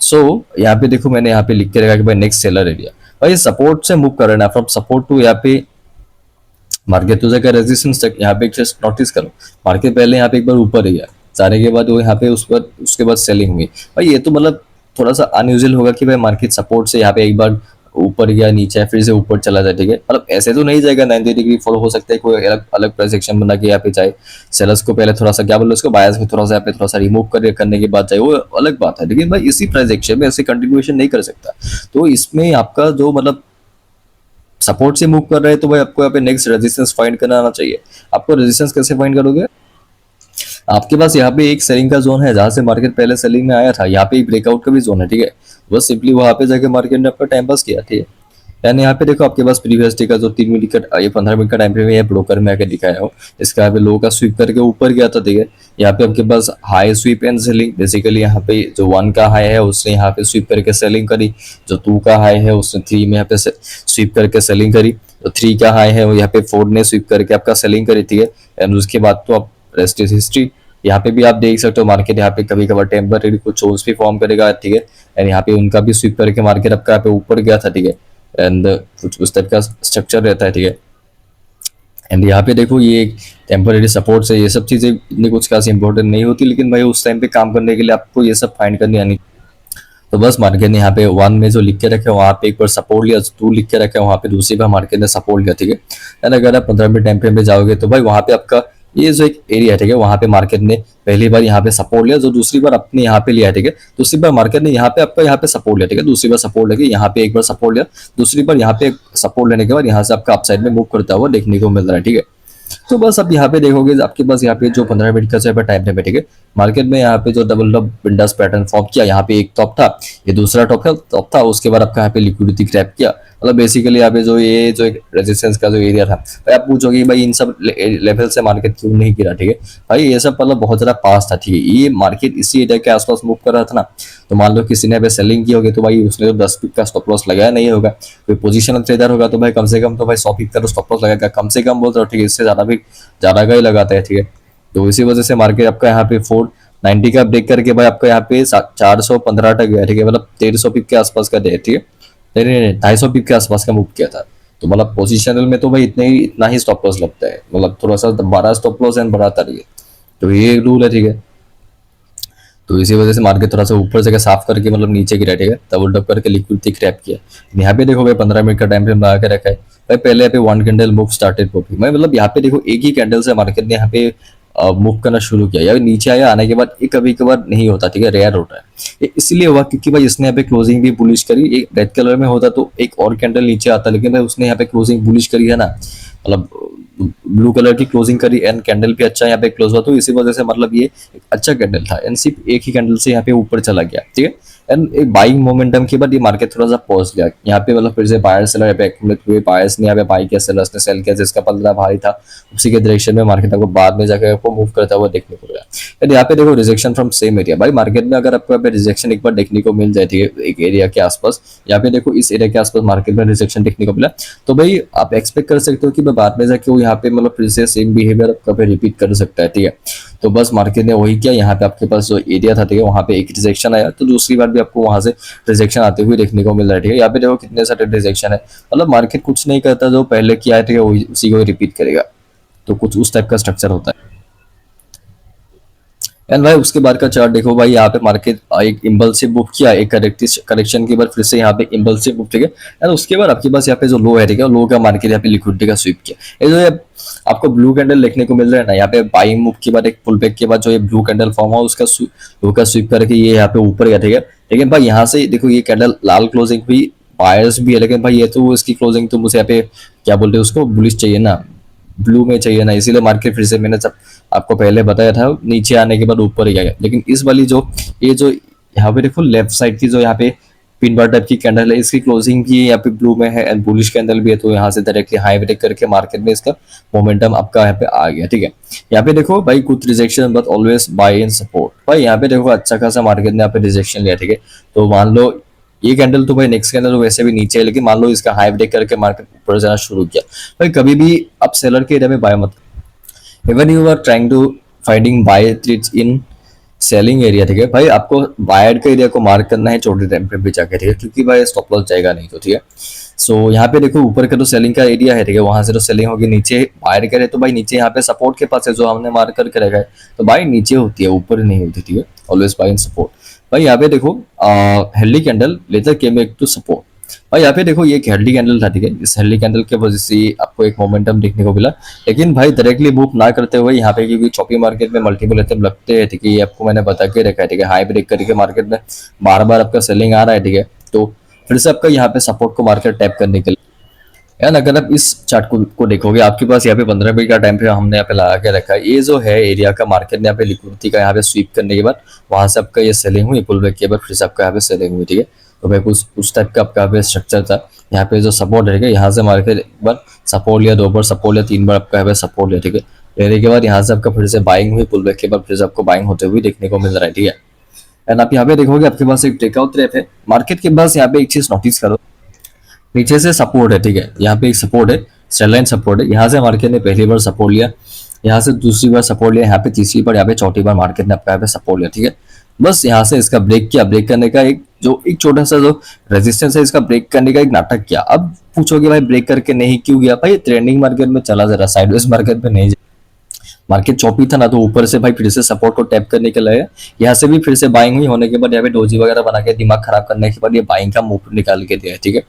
सो यहाँ पे देखो मैंने यहाँ पे लिख के रखा कि भाई नेक्स्ट सेलर एरिया, भाई सपोर्ट से मूव कर रहे ना, फ्रॉम सपोर्ट टू यहाँ पे मार्केट तो जाएगा रेजिस्टेंस तक। यहाँ पे जस्ट नोटिस करो, मार्केट पहले यहाँ पे एक बार ऊपर गया, जाने के बाद वो यहाँ पे उस पर उसके बाद सेलिंग हुई। भाई ये तो मतलब थोड़ा सा अनयूजुअल होगा कि भाई मार्केट सपोर्ट से यहाँ पे एक बार ऊपर गया, नीचे फिर से ऊपर चला जाए, ठीक है। मतलब ऐसे तो नहीं जाएगा 90 डिग्री फॉलो, हो सकता है कोई अलग अलग प्राइस एक्शन बना के यहाँ पे जाए, सेलर्स को पहले थोड़ा सा क्या बोलो उसको बायर्स को थोड़ा सा यहाँ पे थोड़ा सा रिमूव करने के बाद जाए, वो अलग बात है। लेकिन भाई इसी प्राइस एक्शन में ऐसे कंटिन्यूएशन नहीं कर सकता। तो इसमें आपका जो मतलब सपोर्ट से मूव कर रहे हैं तो भाई आपको यहाँ पे नेक्स्ट रेजिस्टेंस फाइंड करना आना चाहिए। आपको रेजिस्टेंस कैसे फाइंड करोगे, आपके पास यहाँ पे एक सेलिंग का जोन है जहां से मार्केट पहले सेलिंग में आया था, यहाँ पे एक ब्रेकआउट का भी जोन है, ठीक है। बस सिंपली वहां पे जाके मार्केट ने अपना टाइम पास किया, ठीक है। यानी यहाँ पे देखो आपके पास प्रीवियस डे का जो 3 मिनट का ये 15 मिनट का टाइम फ्रेम है, ब्रोकर में आके दिखाया हो, इसका यहाँ पे लो का स्वीप करके ऊपर गया था, ठीक है। यहाँ पे आपके पास high sweep and selling, basically यहाँ पे जो 1 का हाई है उसने यहाँ पे स्वीप करके सेलिंग करी, जो 2 का हाई है उसने 3 में यहाँ पे स्वीप करके सेलिंग करी, जो 3 का हाई है वो यहाँ पे 4 ने स्वीप करके आपका सेलिंग करी, ठीक है। एंड उसके बाद तो आप रेस्ट इज हिस्ट्री। यहाँ पे भी आप देख सकते हो मार्केट यहाँ पे कभी कभार टेम्पररी कुछ जोन्स भी फॉर्म करेगा, ठीक है। एंड यहाँ पे उनका भी स्वीप करके मार्केट आपका यहाँ पे ऊपर गया था, ठीक है। एंड कुछ उस टाइप का स्ट्रक्चर रहता है, ठीक है। एंड यहाँ पे देखो ये टेम्पररी सपोर्ट से ये सब चीजें इतनी कुछ खास इंपॉर्टेंट नहीं होती, लेकिन भाई उस टाइम पे काम करने के लिए आपको ये सब फाइंड करनी आनी। तो बस मार्केट ने यहाँ पे 1 में जो लिख के रखे वहाँ पे एक बार सपोर्ट लिया, 2 लिख के रखे वहाँ पे दूसरी बार मार्केट ने सपोर्ट लिया, ठीक है। एंड अगर आप 15 मिनट टाइम फ्रेम पे जाओगे तो भाई वहाँ पे आपका ये जो एक एरिया है, ठीक है, वहाँ पे मार्केट ने पहली बार यहाँ पे सपोर्ट लिया, जो दूसरी बार अपने यहाँ पे लिया है, ठीक है। दूसरी बार मार्केट ने यहाँ पे आपका यहाँ पे सपोर्ट लिया, ठीक है। दूसरी बार सपोर्ट लेके यहाँ पे एक बार सपोर्ट लिया, दूसरी बार यहाँ पे सपोर्ट लेने के बाद यहाँ से आपका अपसाइड में मूव करता हुआ देखने को मिल रहा है, ठीक है। तो बस अब यहाँ पे देखोगे आपके पास यहाँ पे जो 15 मिनट का जो टाइम फ्रेम है, ठीक है, मार्केट में यहाँ पे जो double top Windows pattern form किया, यहाँ पे एक टॉप था, ये दूसरा टॉप था, उसके बाद आपका यहाँ पे लिक्विडिटी क्रैप किया। मतलब बेसिकली यहाँ पे जो ये जो एक रेजिस्टेंस का जो एरिया था, भाई आप पूछोगे भाई इन सब लेवल से मार्केट क्यों नहीं गिरा, ठीक है। भाई ये सब मतलब बहुत ज्यादा पास था, ठीक है। ये मार्केट इसी एरिया के आसपास मूव कर रहा था ना, तो मान लो किसी ने सेलिंग की होगी तो भाई उसने तो 10 पिप का स्टॉप लॉस लगाया नहीं होगा, कोई पोजिशनल ट्रेडर होगा तो भाई कम से कम तो भाई 100 पिप का तो स्टॉप लॉस लगाएगा, कम से कम बोल रहा हूँ, ठीक है। इससे ज्यादा भी ज्यादा का ही लगाता है, ठीक है। तो इसी वजह से मार्केट आपका यहाँ पे 490 का ब्रेक करके भाई आपका यहाँ पे 415 तक गया, ठीक है। मतलब 1300 पिप के आसपास का दे, ठीक है। नहीं नहीं नहीं 250 पिप के आसपास का मूव किया था। तो मतलब पोजिशनल में तो भाई इतना ही स्टॉप लॉस लगता है, मतलब थोड़ा सा 12 स्टॉप लॉस एंड बढ़ाता रहिए, तो ये रूल है, ठीक है। तो इसी वजह से मार्केट थोड़ा सा ऊपर जगह साफ करके मतलब नीचे गिरा, ठीक है, डबल टॉप करके लिक्विडिटी क्रैप किया। यहाँ पे देखो भाई 15 मिनट का टाइम फ्रेम लगा के रखा है भाई, पहले यहाँ पे 1 कैंडल मूव स्टार्टेड पॉपिंग, मैं मतलब यहाँ पे देखो एक ही कैंडल से मार्केट ने यहाँ पे मूव करना शुरू किया, या नीचे आया, आने के बाद ये कभी कभार नहीं होता, ठीक है, रेयर होता है। ये इसलिए हुआ क्योंकि भाई इसने यहाँ पे क्लोजिंग भी बुलिश करी, एक रेड कलर में होता तो एक और कैंडल नीचे आता, लेकिन भाई उसने यहाँ पे क्लोजिंग बुलिश करी है ना, मतलब ब्लू कलर की क्लोजिंग करी एंड कैंडल भी अच्छा यहाँ पे क्लोज हुआ, तो इसी वजह से मतलब ये एक अच्छा कैंडल था एंड सिर्फ एक ही कैंडल से यहाँ पे ऊपर चला गया, ठीक है। एंड एक बाइंग मोमेंटम के बाद ये मार्केट थोड़ा सा पॉज लिया यहाँ पे, मतलब फिर से बायर सेलर यहाँ पे एक्यूमुलेट हुए, बायर्स ने यहाँ पे बाई किया, सेलर्स ने सेल किया, जिसका पलड़ा भारी था उसी के डायरेक्शन में मार्केट आपको बाद में जाकर आपको मूव करता हुआ देखने को मिला। एंड यहाँ पे देखो रिजेक्शन फ्रॉम सेम एरिया, भाई मार्केट में अगर आपको यहाँ पे रिजेक्शन एक बार देखने को मिल जाए, ठीक है, एक एरिया के आसपास, यहाँ पे देखो इस एरिया के आसपास मार्केट में रिजेक्शन देखने को मिला, तो भाई आप एक्सपेक्ट कर सकते हो कि बाद में जाके वो यहाँ पे मतलब फिर से सेम बिहेवियर आपका रिपीट कर सकता है, ठीक है। तो बस मार्केट ने वही किया, यहाँ पे आपके पास जो एरिया था, ठीक है, वहाँ पे एक रिजेक्शन आया, तो दूसरी बार भी आपको वहां से रिजेक्शन आते हुए देखने को मिल रहा है, ठीक है। यहाँ पे देखो कितने सारे रिजेक्शन है, मतलब मार्केट कुछ नहीं करता, जो पहले किया है, ठीक है, उसी को रिपीट करेगा, तो कुछ उस टाइप का स्ट्रक्चर होता है। एंड भाई उसके बाद का चार्ट देखो भाई, यहाँ पे मार्केट एक इम्पल्सिव मूव किया, एक करेक्शन के बाद फिर से यहाँ पे इम्पल्सिव मूव, ठीक है। एंड उसके बाद आपके पास यहाँ पे जो लो है, ठीक है, लो का मार्केट यहाँ पे लिक्विडिटी का स्वीप किया, ये जो है आपको ब्लू कैंडल देखने को मिल रहा है ना, यहाँ पे बाइंग मूव के बाद एक पुल बैक के बाद जो ये ब्लू कैंडल फॉर्म हुआ उसका लो का स्वीप करके ये यहाँ पे ऊपर गया, ठीक है। लेकिन भाई यहाँ से देखो ये कैंडल लाल क्लोजिंग भी बायर्स भी है, लेकिन भाई ये तो इसकी क्लोजिंग तो मुझे यहाँ पे क्या बोलते हैं उसको, बुलिश चाहिए ना, ब्लू में चाहिए ना, इसीलिए मार्केट फिर से मैंने जब आपको पहले बताया था नीचे आने के बाद ऊपर ही गया। लेकिन इस वाली जो ये जो यहाँ पे देखो लेफ्ट साइड की जो यहाँ पे पिन बार टाइप की कैंडल है, इसकी क्लोजिंग भी यहाँ पे ब्लू में है एंड बुलिश कैंडल भी है, तो यहाँ से डायरेक्टली हाई ब्रेक करके मार्केट में इसका मोमेंटम आपका यहाँ पे आ गया, ठीक है। यहाँ पे देखो भाई कुछ rejection but always by in support, भाई यहाँ पे देखो अच्छा खासा मार्केट ने यहाँ पे रिजेक्शन लिया, ठीक है। तो मान लो ये कैंडल तो भाई नेक्स्ट कैंडल तो वैसे भी नीचे है, लेकिन मान लो इसका हाई ब्रेक करके मार्केट ऊपर जाना शुरू किया, भाई कभी भी आप सेलर के एरिया में बाय मत, even you are trying to finding by trades in selling area, ठीक है भाई, आपको बायर का एरिया को मार्क करना है छोटे टाइम फ्रेम पे जाके, ठीक है, क्योंकि भाई स्टॉप लॉस जाएगा नहीं तो, ठीक है। सो यहाँ पे देखो ऊपर का तो सेलिंग का एरिया है, ठीक है, वहां से तो सेलिंग होगी, नीचे बायर करे तो भाई नीचे यहाँ पे सपोर्ट के पास है जो हमने मार्क करके रखा है, तो भाई नीचे होती है, ऊपर नहीं होती, ठीक है, ऑलवेज बाय इन सपोर्ट। भाई यहाँ पे देखो healthy candle later came back to support. भाई यहाँ पे देखो ये एक हेल्दी कैंडल था, ठीक है, इस हेल्दी कैंडल के वजह से आपको एक मोमेंटम देखने को मिला, लेकिन भाई डायरेक्टली मूव ना करते हुए यहाँ पे, क्योंकि चौपी मार्केट में मल्टीपल एथम लगते हैं, ठीक है, ये आपको मैंने बता के रखा है, ठीक है, हाई ब्रेक करके मार्केट में बार बार आपका सेलिंग आ रहा है, ठीक है, तो फिर से आपका यहाँ पे सपोर्ट को मार्केट टैप करने के लिए यार, अगर आप इस चार्ट को देखोगे, आपके पास यहाँ पे 15 मिनट का टाइम पे हमने यहाँ पे लगा के रखा है, ये जो है एरिया का मार्केट ने यहाँ पे लिक्विडिटी का यहाँ पे स्वीप करने के बाद वहां से आपका ये सेलिंग हुई, पुल बैक के बाद फिर से आपका यहाँ पे सेलिंग हुई, ठीक है, तो भाई कुछ उस टाइप का आपका यहाँ पे स्ट्रक्चर था। यहाँ पे जो सपोर्ट रहेगा, यहाँ से मार्केट एक बार सपोर्ट लिया, 2 बार सपोर्ट लिया, 3 बार आपका यहाँ पे सपोर्ट लिया, ठीक है, लेने के बाद यहाँ से आपका फिर से बाइंग हुई, पुल बैक के बाद फिर से आपको बाइंग होते हुए देखने को मिल रहा है, ठीक है। एंड आप यहाँ पे देखोगे आपके पास एक ब्रेकआउट ट्रैप है मार्केट के पास, यहाँ पे एक चीज नोटिस करो, नीचे से सपोर्ट है, ठीक है, यहाँ पे एक सपोर्ट है, स्ट्रेट सपोर्ट है, यहाँ से मार्केट ने पहली बार सपोर्ट लिया, यहाँ से दूसरी बार सपोर्ट लिया, यहाँ पे तीसरी बार, यहाँ पे चौथी बार मार्केट ने आपका यहाँ पे सपोर्ट लिया, ठीक है। बस यहाँ से इसका ब्रेक किया, ब्रेक करने का एक छोटा सा जो रेजिस्टेंस है इसका ब्रेक करने का एक नाटक किया। अब पूछोगे भाई ब्रेक करके नहीं क्यों गया, भाई ट्रेंडिंग मार्केट में चला, जरा साइडवेज मार्केट में नहीं, मार्केट चौपी था ना, तो ऊपर से भाई फिर से सपोर्ट को टैप करने के लिए यहाँ से भी फिर से बाइंग हुई, होने के बाद यहाँ पे डोजी वगैरह बना के दिमाग खराब करने के बाद ये बाइंग का मूव निकाल के दिया है, ठीक है,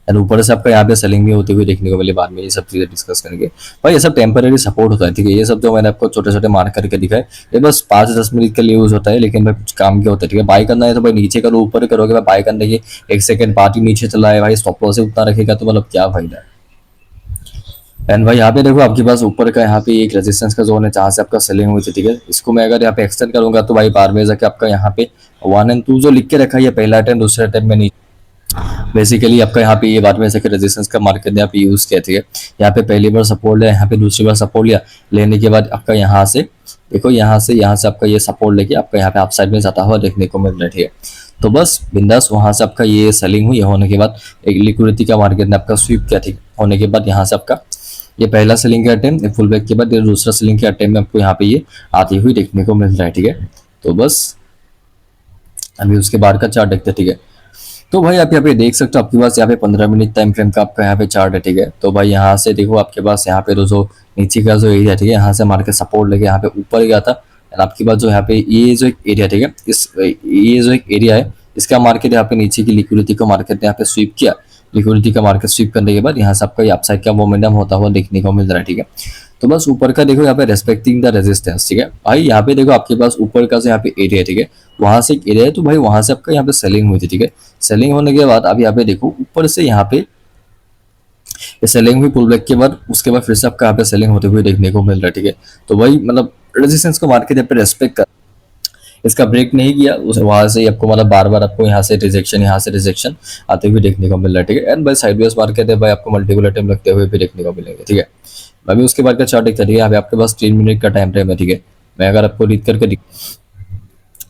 एंड ऊपर से आपका यहाँ पे सेलिंग भी होती हुई देखने को मिली, बाद में ये सब चीजें डिस्कस करेंगे। भाई ये सब टेम्पररी सपोर्ट होता है, ठीक है, ये सब जो मैंने आपको छोटे छोटे मार्क करके दिखाए ये बस 5-10 मिनट के लिए यूज होता है, लेकिन भाई कुछ काम के होता है, ठीक है, बाई करना है तो भाई नीचे करो, ऊपर करोगे, भाई बाई करने की 1 सेकंड बाद ही नीचे चला है, भाई स्टॉप लॉस से उतना रखेगा तो मतलब क्या फायदा है। एंड भाई यहाँ पे देखो आपके पास ऊपर का यहाँ पे एक रेजिस्टेंस का जोन है जहाँ से आपका सेलिंग हुई थी, ठीक है, इसको मैं अगर यहाँ पे एक्सटेंड करूंगा तो भाई बार में जाके आपका यहाँ पे 1 एंड 2 जो लिख के रखा है, ये पहला अटेम्प्ट, दूसरा अटेम्प्ट में नहीं, बेसिकली आपका यहाँ पे ये बाद में जाके रेजिस्टेंस का मार्केट ने यहाँ पे यूज किया, ठीक है, यहाँ पे पहली बार सपोर्ट लिया, यहाँ पे दूसरी बार सपोर्ट लिया, लेने के बाद आपका यहाँ से देखो, यहाँ से आपका ये सपोर्ट लेके आपका यहाँ पे अपसाइड में जाता हुआ देखने को मिल रहा है, ठीक है, तो बस बिंदास वहां से आपका ये सेलिंग हुई, होने के बाद एक लिक्विडिटी का मार्केट ने आपका स्वीप किया, ठीक है, होने के बाद यहाँ से आपका ये पहला सेलिंग का अटेम्प्ट, फुल बैक के बाद ये दूसरा सेलिंग के अटेम्प्ट में आपको यहाँ पे ये आती हुई देखने को मिल रहा है, ठीक है, तो बस अभी उसके बाद का चार्ट देखते हैं, ठीक है। तो भाई आप यहाँ पे देख सकते हो आपके पास यहाँ पे 15 मिनट टाइम फ्रेम का आपका यहाँ पे चार्ट है, ठीक है, तो भाई यहाँ से देखो आपके पास यहाँ पे जो नीचे का जो एरिया, ठीक है, यहाँ से मार्केट सपोर्ट लेके यहाँ पे ऊपर गया था, और आपके पास जो यहाँ पे ये जो एक एरिया, ठीक है, ये जो एक एरिया है इसका मार्केट यहाँ पे नीचे की लिक्विडिटी को मार्केट ने यहाँ पे स्वीप किया, लिक्विडिटी का मार्केट स्वीप करने के बाद यहाँ से आपका अपसाइड का मोमेंटम होता हुआ देखने को मिल रहा है, ठीक है, तो बस ऊपर का देखो यहाँ पे रेस्पेक्टिंग द रेजिस्टेंस, ठीक है, भाई यहाँ पे देखो आपके पास ऊपर का जो यहाँ पे एरिया है, ठीक है, वहां से एक एरिया है, तो भाई वहां से आपका यहाँ पे सेलिंग हुई थी, ठीक है, सेलिंग होने के बाद अब यहाँ पे देखो ऊपर से यहाँ पे ये सेलिंग हुई, पुल बैक के बाद उसके बाद फिर से आपका यहाँ पे सेलिंग होते हुए देखने को मिल रहा है, ठीक है, तो भाई मतलब रेजिस्टेंस को मार्केट यहाँ पे रेस्पेक्ट कर, इसका ब्रेक नहीं किया, उस वहां से ही आपको मतलब बार बार आपको यहाँ से रिजेक्शन आते हुए देखने को मिल रहा है, ठीक है, एंड भाई साइडवेज मार्केट है, भाई आपको मल्टीपल अटेम्प्ट लगते हुए भी देखने को मिलेंगे, ठीक है। अभी उसके बाद का चार्ट देखते हैं, अभी आपके पास 3 मिनट का टाइम फ्रेम है, ठीक है, मैं अगर आपको रीड करके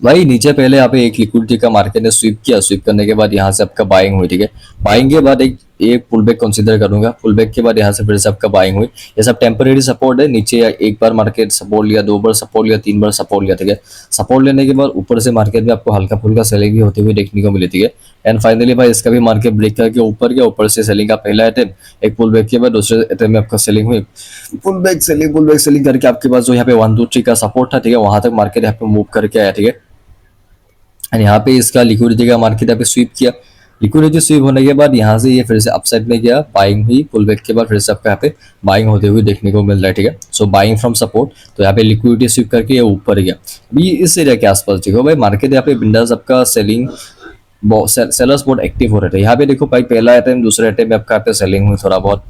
भाई नीचे पहले यहाँ पे एक लिक्विडिटी का मार्केट ने स्वीप किया, स्वीप करने के बाद यहाँ से आपका बाइंग हुई, ठीक है, बाइंग के बाद एक एक पुल बैक कंसीडर करूंगा, पुल बैक के बाद यहाँ से फिर से आपका बाइंग हुई, ये सब टेम्परेरी सपोर्ट है, नीचे एक बार मार्केट सपोर्ट लिया, 2 बार सपोर्ट लिया, 3 बार सपोर्ट लिया, ठीक है, सपोर्ट लेने के बाद ऊपर से मार्केट में आपको हल्का फुल्का सेलिंग भी होते हुए देखने को मिली, ठीक है, एंड फाइनली भाई इसका भी मार्केट ब्रेक करके ऊपर गया, ऊपर से सेलिंग का पहला अटेम्प्ट, एक पुल बैक के बाद दूसरे अटेम्प्ट में आपका सेलिंग हुई, पुल बैक सेलिंग करके आपके पास जो यहाँ पे 1-2-3 का सपोर्ट था, ठीक है, वहां तक मार्केट यहाँ पे मूव करके आया, ठीक है, एंड यहाँ पे इसका लिक्विडिटी का मार्केट यहाँ पे स्वीप किया, लिक्विडिटी स्वीप होने के बाद यहाँ से ये फिर से अपसाइड में गया, बाइंग हुई, पुल बैक के बाद फिर से आपका यहाँ पे बाइंग होते हुए देखने को मिल रहा है, ठीक है, सो बाइंग फ्रॉम सपोर्ट, तो यहाँ पे लिक्विडिटी स्वीप करके ये ऊपर गया, अभी इस एरिया के आसपास देखो भाई मार्केट यहाँ पे बिंदास आपका सेलिंग सेलर्स बहुत एक्टिव हो रहे थे, यहाँ पे देखो भाई पहला अटेम्प्ट दूसरे अटेम्प्ट में आपका यहाँ पे सेलिंग हुई थोड़ा बहुत,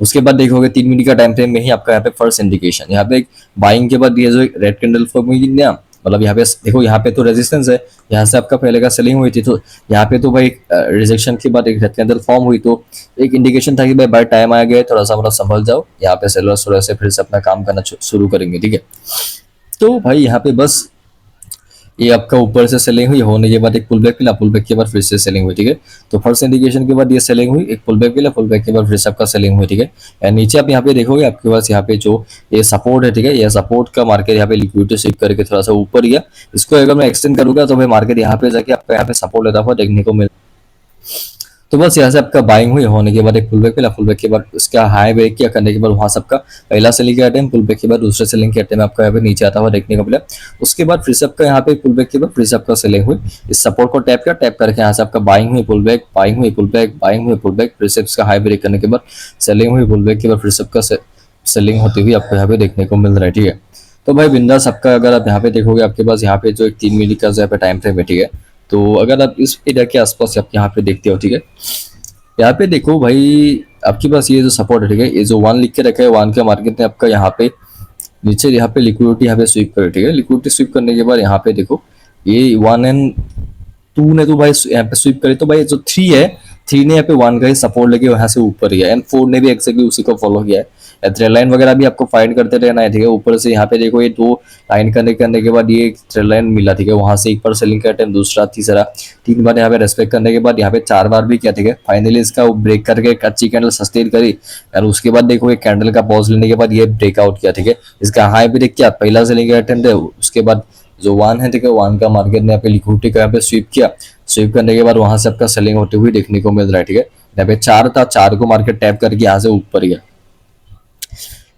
उसके बाद देखोगे 3 मिनट का टाइम फ्रेम में ही आपका यहाँ पे फर्स्ट इंडिकेशन, यहाँ पे एक बाइंग के बाद ये जो एक रेड कैंडल फॉर्म हुई ना, मतलब यहाँ पे देखो यहाँ पे तो रेजिस्टेंस है, यहाँ से आपका पहले का सेलिंग हुई थी, तो यहाँ पे तो भाई रिजेक्शन के बाद एक रेड कैंडल फॉर्म हुई, तो एक इंडिकेशन था कि भाई बाय टाइम आ गया, थोड़ा सा मतलब संभल जाओ, यहाँ पे सेलर्स थोड़ा से फिर से अपना काम करना शुरू करेंगे, ठीक है, तो भाई यहाँ पे बस ये आपका ऊपर से सेलिंग हुई, होने के बाद एक पुल बैक मिला, पुल बैक के बाद फिर से सेलिंग हुई, ठीक है। तो फर्स्ट इंडिकेशन के बाद ये सेलिंग हुई, एक पुल बैक मिला, पुल बैक के बाद फिर से आपका सेलिंग हुई, ठीक है। एंड नीचे आप यहाँ पे देखोगे आपके पास यहाँ पे जो ये सपोर्ट है, ठीक है, ये सपोर्ट का मार्केट यहाँ पे लिक्विडिटी स्वीप करके थोड़ा सा ऊपर गया। इसको अगर मैं एक्सटेंड करूंगा तो भाई मार्केट यहाँ पे जाके आपका यहाँ पे सपोर्ट लेता हुआ देखने को मिल। तो बस यहाँ से आपका बाइंग हुई, होने के बाद एक पुल बैक मिला, पुल बैक के बाद उसका हाई ब्रेक किया, करने के बाद वहां से आपका पहला सेलिंग के आइटम, पुल बैक के बाद दूसरे सेलिंग के आइटम आपका यहाँ पे नीचे आता हुआ देखने को मिला। उसके बाद फिर से आपका यहाँ पे पुल बैक के बाद फिर से आपका सेलिंग हुई, इस सपोर्ट को टैप किया, टैप करके यहाँ से आपका बाइंग हुई, पुल बैक, बाइंग हुई, पुल बैक, बाइंग हुई, पुल बैक, फिर से इसका हाई ब्रेक करने के बाद सेलिंग हुई, पुल बैक के बाद फिर से आपका सेलिंग होती हुई आपको यहाँ पे देखने को मिल रहा है, ठीक है। तो भाई बिंदास आपका अगर आप यहाँ पे देखोगे आपके पास यहाँ पे जो एक 3 मिली का जो यहाँ पे टाइम फ्रेम है, ठीक है। तो अगर आप इस एरिया के आसपास आप यहाँ पे देखते हो, ठीक है, यहाँ पे देखो भाई आपके पास ये जो सपोर्ट है, ठीक है, ये जो 1 लिख के रखा है, 1 का मार्केट ने आपका यहाँ पे नीचे यहाँ पे लिक्विडिटी यहाँ पे स्वीप करे, ठीक है। लिक्विडिटी स्वीप करने के बाद यहाँ पे देखो ये 1 एंड 2 ने तो भाई यहाँ पे स्वीप करे, तो भाई जो 3 है, 3 ने यहाँ पे 1 का ही सपोर्ट लेके वहां से ऊपर गया, एंड 4 ने भी एक्जैक्टली उसी को फॉलो किया है। थ्रेड लाइन वगैरह भी आपको फाइंड करते रहना है, ठीक है। ऊपर से यहाँ पे देखो ये 2 लाइन करने के बाद ये थ्रेड लाइन मिला, ठीक है, वहां से एक बार सेलिंग का अटेम्प्ट, दूसरा, तीसरा, 3 बार यहाँ पे रेस्पेक्ट करने के बाद यहाँ पे 4 बार भी किया, ठीक है। फाइनली इसका ब्रेक करके एक अच्छी कैंडल सस्टेन करी, और उसके बाद देखो एक कैंडल का पॉज लेने के बाद ये ब्रेकआउट किया, ठीक है। इसका हाई ब्रेक किया, पहला सेलिंग का अटेम्प्ट है, उसके बाद जो 1 है, ठीक है, 1 का मार्केट ने यहाँ पे लिक्विडिटी का यहाँ पे स्वीप किया, स्वीप करने के बाद वहां से आपका सेलिंग होती हुई देखने को मिल रहा है, ठीक है। यहाँ पे 4 था, 4 को मार्केट टैप करके यहाँ से ऊपर गया।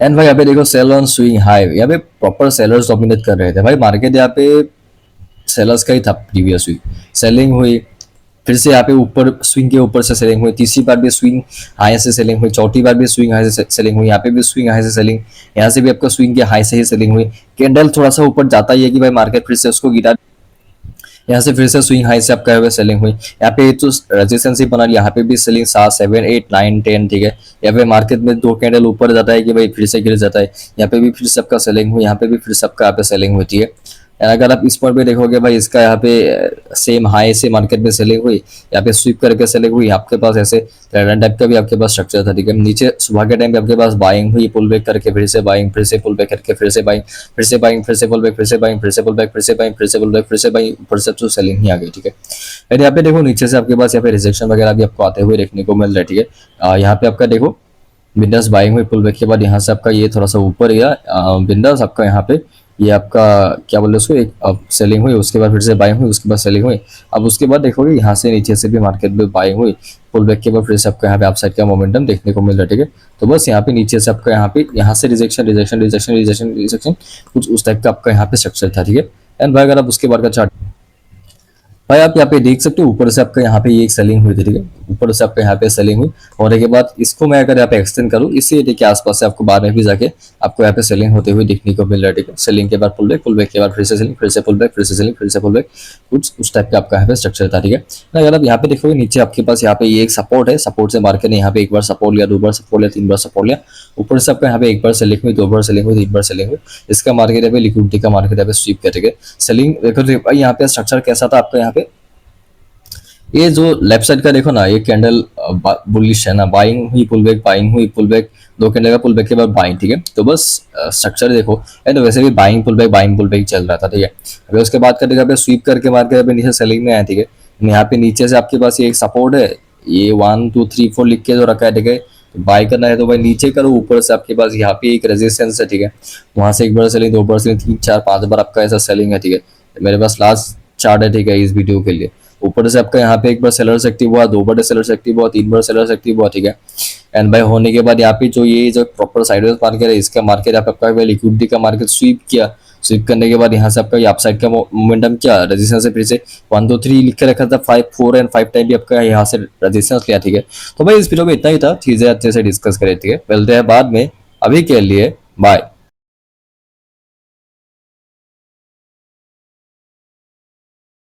एंड भाई यहाँ पे देखो सेल ऑन स्विंग हाई, यहाँ पे प्रॉपर सेलर्स डोमिनेट कर रहे थे भाई, मार्केट यहाँ पे सेलर्स का ही था प्रीवियस वीक, सेलिंग हुई, फिर से यहाँ पे ऊपर स्विंग के ऊपर से सेलिंग हुई, तीसरी बार भी स्विंग हाई से सेलिंग हुई, चौथी बार भी स्विंग हाई से सेलिंग हुई, यहाँ पे भी स्विंग हाई से सेलिंग, यहाँ से भी आपका स्विंग के हाई से ही सेलिंग हुई। कैंडल थोड़ा सा ऊपर जाता ही है कि भाई मार्केट फिर से उसको गिरा, यहाँ से फिर से स्विंग हाई से आपका हुआ सेलिंग हुई, यहाँ पे तो रेजिस्टेंस ही बना लिया, यहाँ पे भी सेलिंग 7, 7, 8, 9, 10, ठीक है। यहाँ पे मार्केट में 2 कैंडल ऊपर जाता है कि भाई फिर से गिर जाता है, यहाँ पे भी फिर से आपका सेलिंग हुई, यहाँ पे भी फिर से आपका यहाँ पे सेलिंग होती है। अगर आप इस पर भी देखोगे भाई इसका यहाँ पे सेम हाई से मार्केट में सेलिंग हुई, यहाँ पे स्वीप करके सेलिंग हुई, आपके पास ऐसे पैटर्न टाइप का भी आपके पास स्ट्रक्चर था, ठीक है। नीचे सुबह के टाइम पे आपके पास बाइंग हुई, पुल बैक करके फिर से बाइंग, फिर से पुल बैक करके फिर से बाइंग, फिर से बाइंग, फिर से पुल बैक, फिर से बाइंग, फिर से पुल बैक, फिर से बाइंग, फिर से पुल बैक, फिर से बाइंग, ऊपर से तो सेलिंग ही आ गई, ठीक है। फिर यहाँ पे देखो नीचे से आपके पास यहाँ पे रिजेक्शन वगैरह भी आपको आते हुए देखने को मिल रहा है, ठीक है। यहाँ पे आपका देखो बिंदास बाइंग हुई, पुल बैक के बाद यहाँ से आपका ये थोड़ा सा ऊपर गया, बिंदास आपका यहाँ पे ये आपका क्या बोले उसको, एक अब सेलिंग हुई, उसके बाद फिर से बाइंग हुई, उसके बाद सेलिंग हुई। अब उसके बाद देखोगे यहाँ से नीचे से भी मार्केट में बाइंग हुई, पुल बैक के बाद फिर से आपको यहाँ पे अपसाइड का मोमेंटम देखने को मिल रहा है, ठीक है। तो बस यहाँ पे नीचे से आपका यहाँ से rejection rejection rejection rejection rejection कुछ उस टाइप का आपका यहाँ पे स्ट्रक्चर था, ठीक है। एंड भाई अगर आप उसके बाद का चार्ट भाई आप यहाँ पे देख सकते हो, ऊपर से आपका यहाँ पे ये एक सेलिंग हुई थी, ठीक है, ऊपर से आपका यहाँ पे सेलिंग हुई, होने के बाद इसको मैं अगर यहाँ पे एक्सटेंड करूँ इसी एरिया के आसपास से आपको बाद में भी जाके आपको यहाँ पे सेलिंग होते हुए देखने को मिल रहा है, ठीक है। सेलिंग के बाद पुल बैक, पुल बैक के बाद फिर से सेलिंग, फिर से पुल बैक, फिर से सेलिंग, फिर से पुल बैक, कुछ उस टाइप का आपका यहाँ पे स्ट्रक्चर था, ठीक है। अगर आप यहाँ पे देखोगे नीचे आपके पास यहाँ पे ये एक सपोर्ट है, सपोर्ट से मार्केट ने यहाँ पे एक बार सपोर्ट लिया, 2 बार सपोर्ट लिया, 3 बार सपोर्ट लिया, ऊपर से आपका यहाँ पे एक बार सेलिंग हुई, 2 बार सेलिंग हुई, 3 बार सेलिंग हुई, इसका मार्केट यहाँ पे लिक्विडिटी का मार्केट यहाँ पे स्वीप किया, ठीक है। सेलिंग देखो यहाँ पे स्ट्रक्चर कैसा था आपका, यहाँ पे ये जो लेफ्ट साइड का देखो ना, ये कैंडल बुलिश है ना, बाइंग हुई, पुल बैक, बाइंग हुई, पुल बैक, 2 कैंडल का पुल बैक के बाद बाइंग, ठीक है। तो बस स्ट्रक्चर देखो है, तो वैसे भी बाइंग पुल बैक चल रहा था, ठीक है। अभी उसके बाद करके यहाँ पे स्वीप करके मार्केट पे नीचे सेलिंग में आया, ठीक है। यहाँ पे नीचे से आपके पास ये एक सपोर्ट है, ये 1 2 3 4 लिख के जो रखा है, ठीक है। तो बाय करना है तो भाई नीचे करो, ऊपर से आपके पास यहाँ पे एक रेजिस्टेंस है, ठीक है। वहां से एक बार सेलिंग, 2 बार सेलिंग, 3 4 5 बार आपका ऐसा सेलिंग है, ठीक है। मेरे पास लास्ट चार्ट है, ठीक है, इस वीडियो के लिए। ऊपर से आपका यहाँ पे एक बार सेलर्स एक्टिव हुआ, 2 बार सेलर्स एक्टिव हुआ, 3 बार सेलर्स एक्टिव हुआ, ठीक है। एंड बाय होने के बाद यहाँ पे जो ये जो प्रॉपर साइडवेज मार्केट है, इसका मार्केट यहाँ पे आपका लिक्विडिटी का मार्केट स्वीप किया, स्वीप करने के बाद यहाँ से आपका अपसाइड का मोमेंटम क्या रेजिस्टेंस से फिर से 1 2 3 लिख के रखा था, 5 4 एंड 5 टाइम भी आपका यहाँ से रेजिस्टेंस लिया, ठीक है। तो भाई इस वीडियो में इतना ही था, चीजें अच्छे से डिस्कस करें, ठीक है। मिलते हैं बाद में, अभी के लिए बाय।